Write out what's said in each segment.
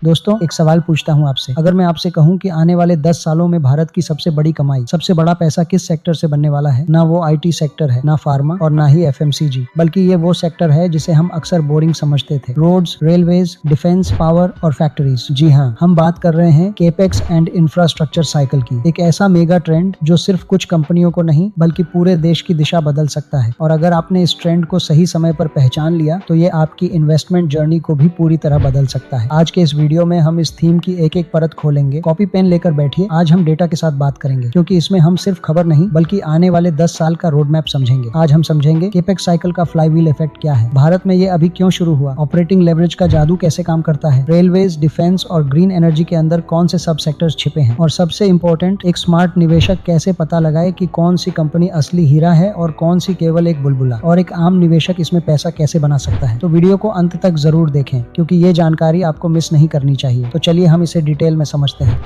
दोस्तों, एक सवाल पूछता हूँ आपसे। अगर मैं आपसे कहूँ कि आने वाले 10 सालों में भारत की सबसे बड़ी कमाई, सबसे बड़ा पैसा किस सेक्टर से बनने वाला है? ना वो आईटी सेक्टर है, ना फार्मा और ना ही एफएमसीजी, बल्कि ये वो सेक्टर है जिसे हम अक्सर बोरिंग समझते थे। रोड्स, रेलवेज, डिफेंस, पावर और फैक्ट्रीज। जी हाँ, हम बात कर रहे हैं केपेक्स एंड इंफ्रास्ट्रक्चर साइकिल की। एक ऐसा मेगा ट्रेंड जो सिर्फ कुछ कंपनियों को नहीं बल्कि पूरे देश की दिशा बदल सकता है। और अगर आपने इस ट्रेंड को सही समय पर पहचान लिया तो ये आपकी इन्वेस्टमेंट जर्नी को भी पूरी तरह बदल सकता है। आज के इस वीडियो में हम इस थीम की एक एक परत खोलेंगे। कॉपी पेन लेकर बैठिए। आज हम डेटा के साथ बात करेंगे, क्योंकि इसमें हम सिर्फ खबर नहीं बल्कि आने वाले 10 साल का रोड मैप समझेंगे। आज हम समझेंगे केपेक्स साइकिल का फ्लाईव्हील इफेक्ट क्या है, भारत में ये अभी क्यों शुरू हुआ, ऑपरेटिंग लेवरेज का जादू कैसे काम करता है, रेलवेज, डिफेंस और ग्रीन एनर्जी के अंदर कौन से सब सेक्टर्स छिपे हैं, और सबसे इम्पोर्टेंट, एक स्मार्ट निवेशक कैसे पता लगाए कि कौन सी कंपनी असली हीरा है और कौन सी केवल एक बुलबुला, और एक आम निवेशक इसमें पैसा कैसे बना सकता है। तो वीडियो को अंत तक जरूर देखें, क्योंकि ये जानकारी आपको मिस नहीं करनी चाहिए। तो चलिए हम इसे डिटेल में समझते हैं।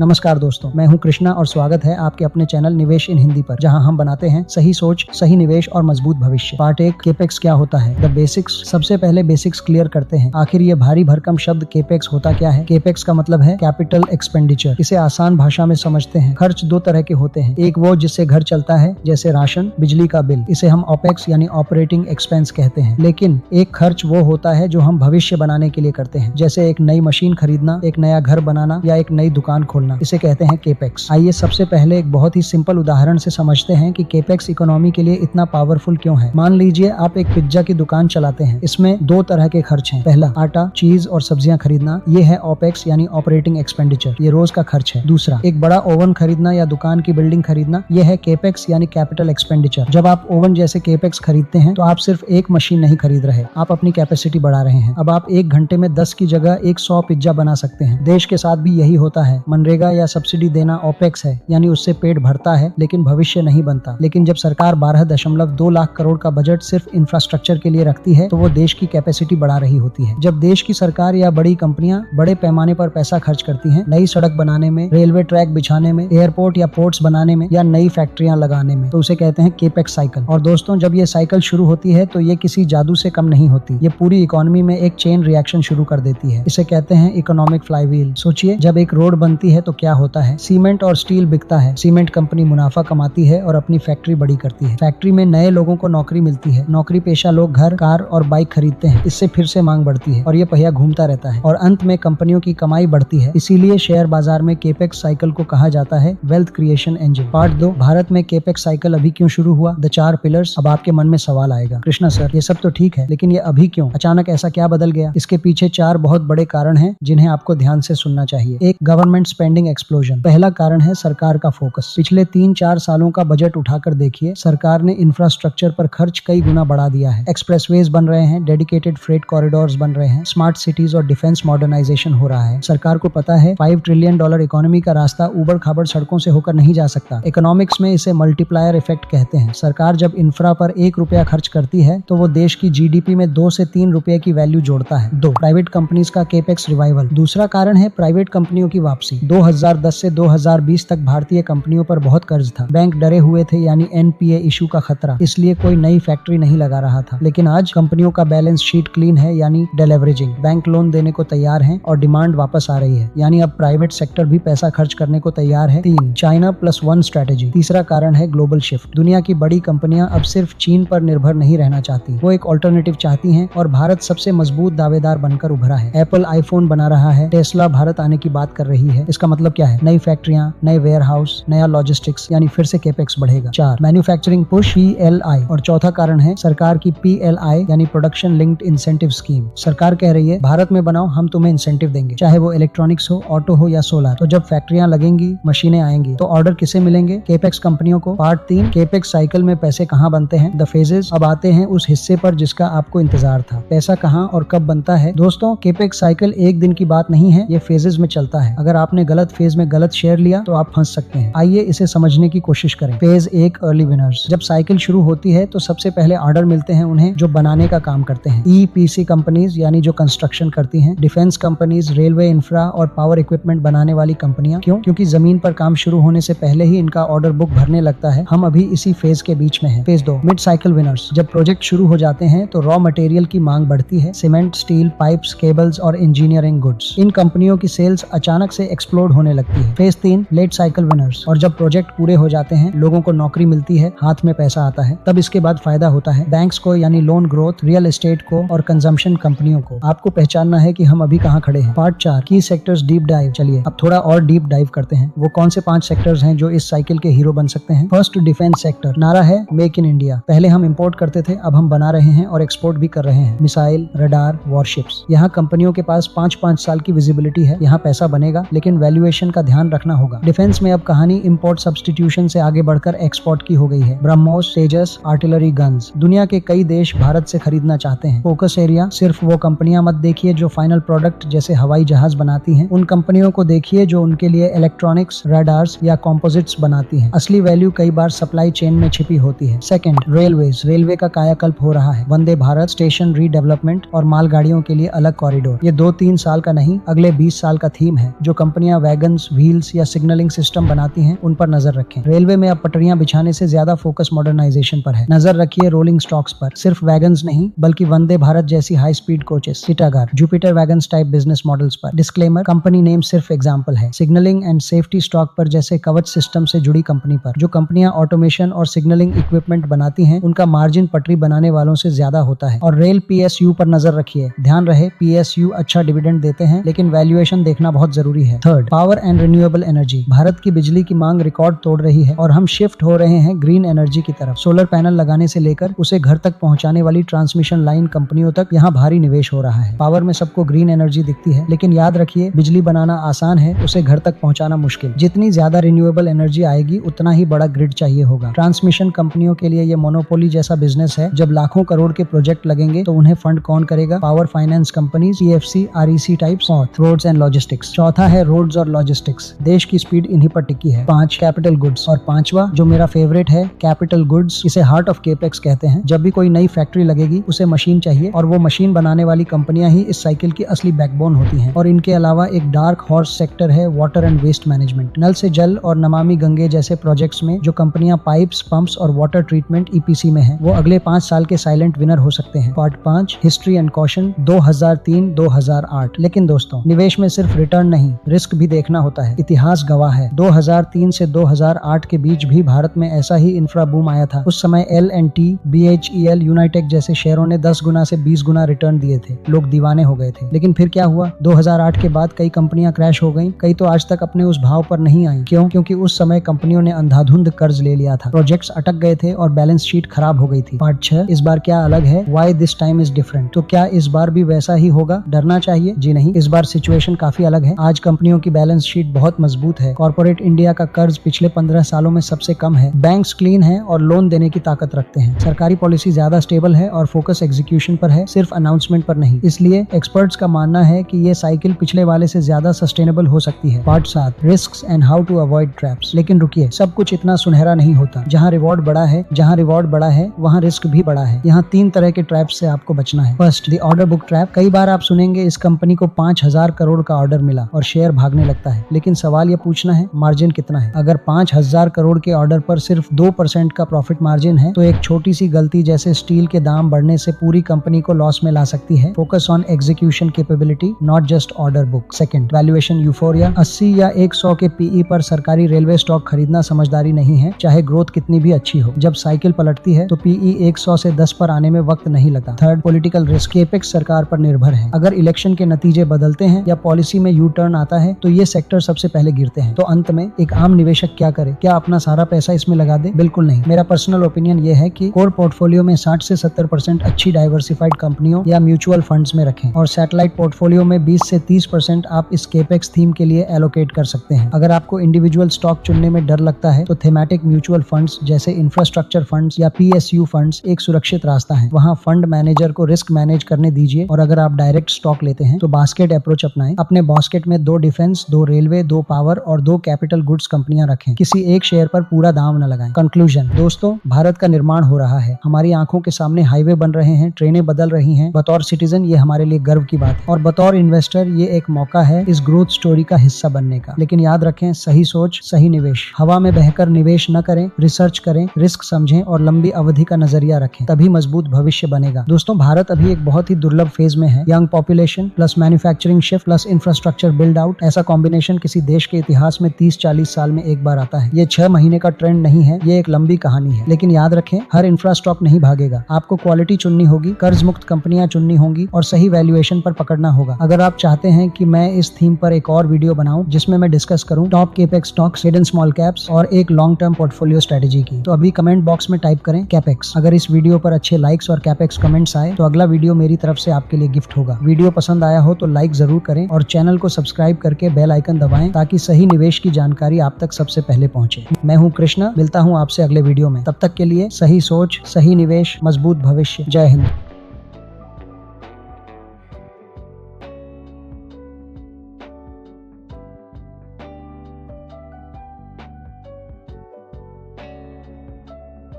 नमस्कार दोस्तों, मैं हूं कृष्णा और स्वागत है आपके अपने चैनल निवेश इन हिंदी पर, जहां हम बनाते हैं सही सोच, सही निवेश और मजबूत भविष्य। पार्ट 1, केपेक्स क्या होता है, द बेसिक्स। सबसे पहले बेसिक्स क्लियर करते हैं। आखिर ये भारी भरकम शब्द केपेक्स होता क्या है? केपेक्स का मतलब है कैपिटल एक्सपेंडिचर। इसे आसान भाषा में समझते हैं। खर्च दो तरह के होते हैं। एक वो जिससे घर चलता है, जैसे राशन, बिजली का बिल, इसे हम ओपेक्स यानी ऑपरेटिंग एक्सपेंस कहते हैं। लेकिन एक खर्च वो होता है जो हम भविष्य बनाने के लिए करते हैं, जैसे एक नई मशीन खरीदना, एक नया घर बनाना या एक नई दुकान खोलना। इसे कहते हैं केपेक्स। आइए सबसे पहले एक बहुत ही सिंपल उदाहरण से समझते हैं कि केपेक्स इकोनॉमी के लिए इतना पावरफुल क्यों है। मान लीजिए आप एक पिज्जा की दुकान चलाते हैं। इसमें दो तरह के खर्च हैं। पहला, आटा, चीज और सब्जियां खरीदना, ये है ओपेक्स यानी ऑपरेटिंग एक्सपेंडिचर, ये रोज का खर्च है। दूसरा, एक बड़ा ओवन खरीदना या दुकान की बिल्डिंग खरीदना, ये है केपेक्स यानी कैपिटल एक्सपेंडिचर। जब आप ओवन जैसे केपेक्स खरीदते हैं तो आप सिर्फ एक मशीन नहीं खरीद रहे, आप अपनी कैपेसिटी बढ़ा रहे हैं। अब आप एक घंटे में 10 की जगह 100 पिज्जा बना सकते हैं। देश के साथ भी यही होता है। मनरेगा या सब्सिडी देना ओपेक्स है, यानी उससे पेट भरता है लेकिन भविष्य नहीं बनता। लेकिन जब सरकार 12.2 लाख करोड़ का बजट सिर्फ इंफ्रास्ट्रक्चर के लिए रखती है तो वो देश की कैपेसिटी बढ़ा रही होती है। जब देश की सरकार या बड़ी कंपनियां बड़े पैमाने पर पैसा खर्च करती हैं, नई सड़क बनाने में, रेलवे ट्रैक बिछाने में, एयरपोर्ट या पोर्ट्स बनाने में या नई फैक्ट्रियां लगाने में, तो उसे कहते हैं केपेक्स साइकिल। और दोस्तों, जब ये साइकिल शुरू होती है तो ये किसी जादू से कम नहीं होती। ये पूरी इकोनॉमी में एक चेन रिएक्शन शुरू कर देती है। इसे कहते हैं इकोनॉमिक फ्लाईव्हील। सोचिए, जब एक रोड बनती है तो क्या होता है? सीमेंट और स्टील बिकता है। सीमेंट कंपनी मुनाफा कमाती है और अपनी फैक्ट्री बड़ी करती है। फैक्ट्री में नए लोगों को नौकरी मिलती है। नौकरी पेशा लोग घर, कार और बाइक खरीदते हैं। इससे फिर से मांग बढ़ती है और ये पहिया घूमता रहता है और अंत में कंपनियों की कमाई बढ़ती है। इसीलिए शेयर बाजार में केपेक्स साइकिल को कहा जाता है wealth creation engine. Part 2, Bharat में केपेक्स साइकिल अभी क्यों शुरू हुआ, द 4 पिलर्स। अब आपके मन में सवाल आएगा, कृष्णा सर ये सब तो ठीक है, लेकिन ये अभी क्यों, अचानक ऐसा क्या बदल गया? इसके पीछे 4 बहुत बड़े कारण हैं जिन्हें आपको ध्यान से सुनना चाहिए। एक, गवर्नमेंट स्पेंडिंग एक्सप्लोजन। पहला कारण है सरकार का फोकस। पिछले 3-4 सालों का बजट उठाकर देखिए, सरकार ने इंफ्रास्ट्रक्चर पर खर्च कई गुना बढ़ा दिया है। एक्सप्रेसवेज बन रहे हैं, डेडिकेटेड फ्रेट कॉरिडोर्स बन रहे हैं, स्मार्ट सिटीज और डिफेंस मॉडर्नाइजेशन हो रहा है। सरकार को पता है $5 ट्रिलियन इकोनॉमी का रास्ता उबड़ खाबड़ सड़कों से होकर नहीं जा सकता। इकोनॉमिक्स में इसे मल्टीप्लायर इफेक्ट कहते हैं। सरकार जब इंफ्रा पर 1 रुपया खर्च करती है तो वो देश की जीडीपी में 2 से 3 रुपए की वैल्यू जोड़ता है। 2, प्राइवेट कंपनीज का केपेक्स रिवाइवल। दूसरा कारण है प्राइवेट कंपनियों की वापसी। 2010 से 2020 तक भारतीय कंपनियों पर बहुत कर्ज था। बैंक डरे हुए थे, यानी एनपीए इशू का खतरा, इसलिए कोई नई फैक्ट्री नहीं लगा रहा था। लेकिन आज कंपनियों का बैलेंस शीट क्लीन है, यानी डिलेवरेजिंग। बैंक लोन देने को तैयार है और डिमांड वापस आ रही है, यानी अब प्राइवेट सेक्टर भी पैसा खर्च करने को तैयार है। 3, चाइना +1 स्ट्रेटेजी। तीसरा कारण है ग्लोबल शिफ्ट। दुनिया की बड़ी कंपनियां अब सिर्फ चीन पर निर्भर नहीं रहना चाहती, वो एक ऑल्टरनेटिव चाहती हैं और भारत सबसे मजबूत दावेदार बनकर उभरा है। एप्पल आईफोन बना रहा है, टेस्ला भारत आने की बात कर रही है। इसका मतलब क्या है? नई फैक्ट्रियां, नए वेयर हाउस, नया लॉजिस्टिक्स, यानी फिर से केपेक्स बढ़ेगा। 4, मैन्युफैक्चरिंग पुश, PLI। और चौथा कारण है सरकार की PLI यानी प्रोडक्शन लिंक्ड इंसेंटिव स्कीम। सरकार कह रही है भारत में बनाओ, हम तुम्हें इंसेंटिव देंगे, चाहे वो इलेक्ट्रॉनिक्स हो, ऑटो हो या सोलर। तो जब फैक्ट्रियां लगेंगी, मशीनें आएंगी, तो ऑर्डर किसे मिलेंगे? केपेक्स कंपनियों को। पार्ट 3, केपेक्स साइकिल में पैसे कहाँ बनते हैं, द फेजेस। अब आते हैं उस हिस्से पर जिसका आपको इंतजार था। पैसा कहाँ और कब बनता है? दोस्तों, केपेक्स साइकिल एक दिन की बात नहीं है, ये फेजेस में चलता है। अगर आपने गलत गलत फेज में गलत शेयर लिया तो आप फंस सकते हैं। आइए इसे समझने की कोशिश करें। Phase 1, early winners. जब साइकिल शुरू होती है तो सबसे पहले ऑर्डर मिलते हैं उन्हें जो बनाने का काम करते हैं। EPC कंपनीज यानी जो कंस्ट्रक्शन करती हैं, डिफेंस कंपनीज, रेलवे इंफ्रा और पावर इक्विपमेंट बनाने वाली कंपनियां। क्यों? क्योंकि जमीन पर काम शुरू होने से पहले ही इनका ऑर्डर बुक भरने लगता है। हम अभी इसी फेज के बीच में हैं। Phase 2, mid cycle winners. जब प्रोजेक्ट शुरू हो जाते हैं तो रॉ मटेरियल की मांग बढ़ती है। सीमेंट, स्टील, पाइप्स, केबल्स और इंजीनियरिंग गुड्स। इन कंपनियों की सेल्स अचानक से एक्सप्लोड होने लगती है। Phase 3, late cycle winners. और जब प्रोजेक्ट पूरे हो जाते हैं, लोगों को नौकरी मिलती है, हाथ में पैसा आता है, तब इसके बाद फायदा होता है बैंक्स को यानी लोन ग्रोथ, रियल एस्टेट को और कंजम्पशन कंपनियों को। आपको पहचानना है कि हम अभी कहाँ खड़े हैं। पार्ट 4, की सेक्टर्स डीप डाइव। चलिए अब थोड़ा और डीप डाइव करते हैं। वो कौन से 5 सेक्टर्स हैं जो इस साइकिल के हीरो बन सकते हैं। First, defence sector. नारा है मेक इन इंडिया। पहले हम इंपोर्ट करते थे, अब हम बना रहे हैं और एक्सपोर्ट भी कर रहे हैं। Missile, radar, warships. यहाँ कंपनियों के पास 5-5 साल की विजिबिलिटी है। यहाँ पैसा बनेगा लेकिन वैल्यूएशन का ध्यान रखना होगा। डिफेंस में अब कहानी इंपोर्ट सब्स्टिट्यूशन से आगे बढ़कर एक्सपोर्ट की हो गई है। ब्रह्मोस, तेजस, आर्टिलरी गन्स। दुनिया के कई देश भारत से खरीदना चाहते हैं। फोकस एरिया, सिर्फ वो कंपनियां मत देखिए जो फाइनल प्रोडक्ट जैसे हवाई जहाज बनाती हैं। उन कंपनियों को देखिए जो उनके लिए इलेक्ट्रॉनिक्स, रडार्स या कंपोजिट्स बनाती हैं। असली वैल्यू कई बार सप्लाई चेन में छिपी होती है। Second, railways. रेलवे का कायाकल्प हो रहा है। वंदे भारत, स्टेशन रीडेवलपमेंट और मालगाड़ियों के लिए अलग कॉरिडोर। ये 2-3 साल का नहीं, अगले 20 साल का थीम है। जो कंपनियां वैगन्स, व्हील्स या सिग्नलिंग सिस्टम बनाती हैं, उन पर नजर रखें। रेलवे में अब पटरियां बिछाने से ज्यादा फोकस मॉडर्नाइजेशन पर है। नजर रखिए रोलिंग स्टॉक्स पर, सिर्फ वैगन्स नहीं बल्कि वंदे भारत जैसी हाई स्पीड कोचेस, सिटागार, Jupiter wagons type business models पर। डिस्क्लेमर, कंपनी नेम सिर्फ एग्जांपल है। सिग्नलिंग एंड सेफ्टी स्टॉक पर जैसे कवच सिस्टम से जुड़ी कंपनी पर। जो कंपनियां ऑटोमेशन और सिग्नलिंग इक्विपमेंट बनाती हैं, उनका मार्जिन पटरी बनाने वालों से ज्यादा होता है। और रेल PSU पर नजर रखिए। ध्यान रहे PSU अच्छा डिविडेंड देते हैं लेकिन वैल्यूएशन देखना बहुत जरूरी है। Third, power and renewable energy. Bharat की बिजली की मांग रिकॉर्ड तोड़ रही है और हम शिफ्ट हो रहे हैं ग्रीन एनर्जी की तरफ। सोलर पैनल लगाने से लेकर उसे घर तक पहुंचाने वाली ट्रांसमिशन लाइन कंपनियों तक यहाँ भारी निवेश हो रहा है। पावर में सबको ग्रीन एनर्जी दिखती है लेकिन याद रखिए बिजली बनाना आसान है, उसे घर तक पहुंचाना मुश्किल। जितनी ज्यादा रिन्यूएबल एनर्जी आएगी उतना ही बड़ा ग्रिड चाहिए होगा। ट्रांसमिशन कंपनियों के लिए ये मोनोपोली जैसा बिजनेस है। जब लाखों करोड़ के प्रोजेक्ट लगेंगे तो उन्हें फंड कौन करेगा? Power finance companies, PFC, REC types. Roads and logistics. चौथा है रोड्स और लॉजिस्टिक्स। देश की स्पीड इन्हीं पर टिकी है। 5, कैपिटल गुड्स। और 5वां जो मेरा फेवरेट है, कैपिटल गुड्स। इसे हार्ट ऑफ केपेक्स कहते हैं। जब भी कोई नई फैक्ट्री लगेगी उसे मशीन चाहिए और वो मशीन बनाने वाली कंपनियां ही इस साइकिल की असली बैकबोन होती हैं। और इनके अलावा एक डार्क हॉर्स सेक्टर है वाटर एंड वेस्ट मैनेजमेंट। नल से जल और नमामि गंगे जैसे प्रोजेक्ट्स में जो कंपनियां पाइप्स, पंप्स और वाटर ट्रीटमेंट EPC में है, वो अगले 5 साल के साइलेंट विनर हो सकते हैं। Part 5, history and caution 2003-2008। लेकिन दोस्तों, निवेश में सिर्फ रिटर्न नहीं, रिस्क भी देखना होता है। इतिहास गवाह है 2003 से 2008 के बीच भी भारत में ऐसा ही इंफ्रा बूम आया था। उस समय L&T, BHEL, यूनाइटेक जैसे शेयरों ने 10 गुना से 20 गुना रिटर्न दिए थे। लोग दीवाने हो गए थे। लेकिन फिर क्या हुआ? 2008 के बाद कई कंपनियां क्रैश हो गईं, कई तो आज तक अपने उस भाव पर नहीं आई। क्यों? क्योंकि उस समय कंपनियों ने अंधाधुंध कर्ज ले लिया था, प्रोजेक्ट्स अटक गए थे और बैलेंस शीट खराब हो गई थी। पार्ट 6, इस बार क्या अलग है? Why this time is different? तो क्या इस बार भी वैसा ही होगा? डरना चाहिए? जी नहीं, इस बार सिचुएशन काफी अलग है। आज कंपनियों की बैलेंस शीट बहुत मजबूत है। कॉर्पोरेट इंडिया का कर्ज पिछले 15 सालों में सबसे कम है। बैंक्स क्लीन है और लोन देने की ताकत रखते हैं। सरकारी पॉलिसी ज्यादा स्टेबल है और फोकस एग्जीक्यूशन पर है, सिर्फ अनाउंसमेंट पर नहीं। इसलिए एक्सपर्ट्स का मानना है कि ये साइकिल पिछले वाले से ज्यादा सस्टेनेबल हो सकती है। Part 7, risks and how to avoid traps. लेकिन रुकिए, सब कुछ इतना सुनहरा नहीं होता। जहाँ रिवॉर्ड बड़ा है वहाँ रिस्क भी बड़ा है। यहाँ 3 तरह के ट्रैप से आपको बचना है। First, the order book trap. कई बार आप सुनेंगे इस कंपनी को 5000 करोड़ का ऑर्डर मिला और शेयर भागने लगता है। लेकिन सवाल ये पूछना है, मार्जिन कितना है? अगर 5000 करोड़ के ऑर्डर पर सिर्फ 2% का प्रॉफिट मार्जिन है तो एक छोटी सी गलती जैसे स्टील के दाम बढ़ने से पूरी कंपनी को लॉस में ला सकती है। Focus on execution capability, not just order book. Second, valuation euphoria. 80 या 100 के PE पर सरकारी रेलवे स्टॉक खरीदना समझदारी नहीं है, चाहे ग्रोथ कितनी भी अच्छी हो। जब साइकिल पलटती है तो PE 100 से 10 पर आने में वक्त नहीं लगता। Third, political risk. केपेक्स सरकार पर निर्भर है। अगर इलेक्शन के नतीजे बदलते हैं या पॉलिसी में यू टर्न आता है तो ये सेक्टर सबसे पहले गिरते हैं। तो अंत में एक आम निवेशक क्या करे? क्या अपना सारा पैसा इसमें लगा दे? बिल्कुल नहीं। मेरा पर्सनल ओपिनियन ये है कि कोर पोर्टफोलियो में 60 से 70% अच्छी डाइवर्सिफाइड कंपनियों या म्यूचुअल फंड्स में रखें और सैटेलाइट पोर्टफोलियो में 20 से 30% आप इस केपेक्स थीम के लिए एलोकेट कर सकते हैं। अगर आपको इंडिविजुअल स्टॉक चुनने में डर लगता है तो थेमैटिक म्यूचुअल फंड्स जैसे इंफ्रास्ट्रक्चर फंड्स या PSU फंड्स एक सुरक्षित रास्ता है। वहाँ फंड मैनेजर को रिस्क मैनेज करने दीजिए और अगर आप डायरेक्ट स्टॉक लेते हैं तो बास्केट अप्रोच अपनाएं। अपने बास्केट में 2 डिफेंस, 2 रेलवे, 2 पावर और 2 कैपिटल गुड्स कंपनियां रखें। किसी एक शेयर पर पूरा दाम न लगाएं। कंक्लूजन दोस्तों, भारत का निर्माण हो रहा है। हमारी आंखों के सामने हाईवे बन रहे हैं, ट्रेनें बदल रही हैं। बतौर सिटीजन ये हमारे लिए गर्व की बात है और बतौर इन्वेस्टर ये एक मौका है इस ग्रोथ स्टोरी का हिस्सा बनने का। लेकिन याद रखें, सही सोच, सही निवेश। हवा में बहकर निवेश न करें, रिसर्च करें, रिस्क समझें और लंबी अवधि का नजरिया रखें, तभी मजबूत भविष्य बनेगा। दोस्तों, भारत अभी एक बहुत ही दुर्लभ फेज में है। Young population plus manufacturing shift plus infrastructure build out, ऐसा कॉम्बिनेशन किसी देश के इतिहास में 30-40 साल में एक बार आता है। ये 6 महीने का ट्रेंड नहीं है, ये एक लंबी कहानी है। लेकिन याद रखें, हर इंफ्रा स्टॉक नहीं भागेगा। आपको क्वालिटी चुननी होगी, कर्ज मुक्त कंपनियां चुननी होंगी और सही वैल्यूएशन पर पकड़ना होगा। अगर आप चाहते हैं कि मैं इस थीम पर एक और वीडियो बनाऊं जिसमें मैं डिस्कस करूं top capex stocks, hidden small caps और एक लॉन्ग टर्म पोर्टफोलियो स्ट्रेटेजी की, तो अभी कमेंट बॉक्स में टाइप करें कैपेक्स। अगर इस वीडियो पर अच्छे लाइक्स और कैपेक्स कमेंट्स आए तो अगला वीडियो मेरी तरफ से आपके लिए गिफ्ट होगा। वीडियो पसंद आया हो तो लाइक जरूर करें और चैनल को सब्सक्राइब करके बेल आइकन दबाएं ताकि सही निवेश की जानकारी आप तक सबसे पहले पहुंचे। मैं हूं कृष्णा, मिलता हूं आपसे अगले वीडियो में। तब तक के लिए सही सोच, सही निवेश, मजबूत भविष्य। जय हिंद।